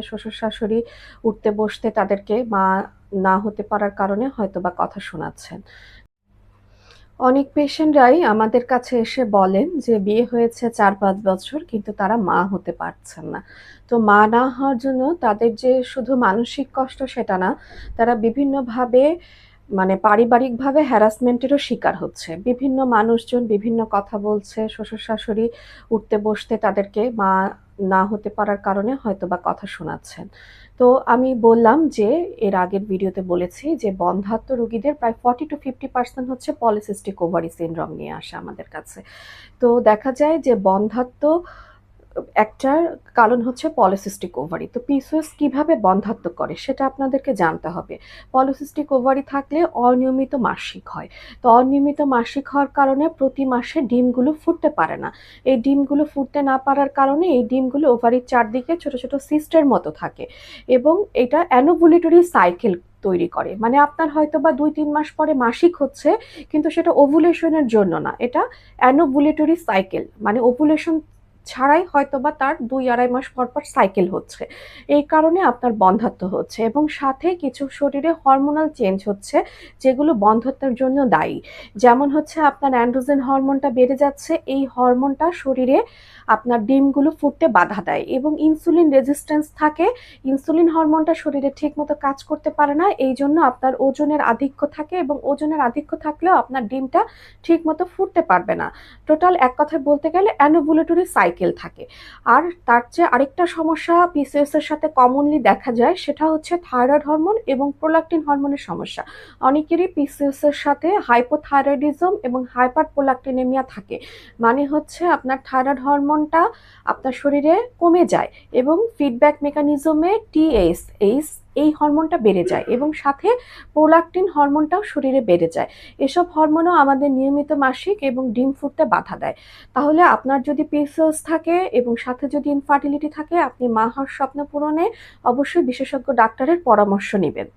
শ্বশুর শাশুড়ি উঠতে বসতে তাদেরকে মা না হতে পারার কারণে হয়তোবা কথা শোনাচ্ছেন। অনেক পেশেন্টরাই আমাদের কাছে এসে বলেন যে বিয়ে হয়েছে ৪-৫ বছর কিন্তু তারা মা হতে পারছেন না। তো মা না হওয়ার জন্য তাদের যে শুধু মানসিক কষ্ট সেটা না, তারা বিভিন্নভাবে পারিবারিকভাবে হ্যারাসমেন্টেরও শিকার হচ্ছে। বিভিন্ন মানুষজন বিভিন্ন কথা বলছে, শ্বশুর-শাশুড়ি উঠতে বসতে তাদেরকে মা না হতে পারার কারণে হয়তোবা কথা শোনাচ্ছেন। তো আমি বললাম যে এর আগের ভিডিওতে বলেছি যে বন্ধ্যাত্ব রোগীদের প্রায় 40-50% হচ্ছে পলিসিস্টিক ওভারি সিনড্রোম নিয়ে আসে আমাদের কাছে। তো দেখা যায় যে বন্ধ্যাত্ব একটা কারণ হচ্ছে পলিসিস্টিক ওভারি। তো পিসিওএস কিভাবে বন্ধ্যাত্ব করে সেটা আপনাদেরকে জানতে হবে। পলিসিস্টিক ওভারি থাকলে অনিয়মিত মাসিক হয়। তো অনিয়মিত মাসিক হওয়ার কারণে প্রতি মাসে ডিমগুলো ফুটতে পারে না। এই ডিমগুলো ফুটতে না পারার কারণে এই ডিমগুলো ওভারির চারদিকে ছোট ছোট সিস্টের মতো থাকে এবং এটা অ্যানোভুলেটরি সাইকেল তৈরি করে। মানে আপনার হয়তোবা ২-৩ মাস পরে মাসিক হচ্ছে কিন্তু সেটা ওভুলেশনের জন্য না। এটা অ্যানোভুলেটরি সাইকেল মানে ওভুলেশন ছাড়াই হয়তোবা তার ২-২.৫ মাস পর পর সাইকেল হচ্ছে। এই কারণে আপনার বন্ধ্যাত্ব হচ্ছে এবং সাথে কিছু শরীরে হরমোনাল চেঞ্জ হচ্ছে যেগুলো বন্ধ্যাত্বের জন্য দায়ী। যেমন হচ্ছে আপনার অ্যান্ড্রোজেন হরমোনটা বেড়ে যাচ্ছে, এই হরমোনটা শরীরে আপনার ডিমগুলো ফুটতে বাধা দেয় এবং ইনসুলিন রেজিস্ট্যান্স থাকে। ইনসুলিন হরমোনটা শরীরে ঠিকমতো কাজ করতে পারে না, এই জন্য আপনার ওজনের আধিক্য থাকে এবং ওজনের আধিক্য থাকলেও আপনার ডিমটা ঠিকমতো ফুটতে পারবে না। টোটাল এক কথায় বলতে গেলে অ্যানোভুলেটরি সাইকেল থাকে। আর তার চেয়ে আরেকটা সমস্যা পিসিওএস এর সাথে কমনলি দেখা যায় সেটা হচ্ছে থাইরয়েড হরমোন এবং প্রোল্যাক্টিন হরমোনের সমস্যা। অনেকেরই পিসিওএস এর সাথে হাইপোথাইরয়েডিজম এবং হাইপারপ্রোল্যাক্টিনেমিয়া থাকে। মানে হচ্ছে আপনার থাইরয়েড হরমোনটা আপনার শরীরে কমে যায় এবং ফিডব্যাক মেকানিজমে টিএসএইচ এই হরমোনটা বেড়ে যায় এবং সাথে প্রোল্যাক্টিন হরমোনটাও শরীরে বেড়ে যায়। এসব হরমোনও আমাদের নিয়মিত মাসিক এবং ডিম ফুটতে বাধা দেয়। তাহলে আপনার যদি পিসিওএস থাকে এবং সাথে যদি ইনফার্টিলিটি থাকে আপনি মা হওয়ার স্বপ্ন পূরণে অবশ্যই বিশেষজ্ঞ ডাক্তারের পরামর্শ নেবেন।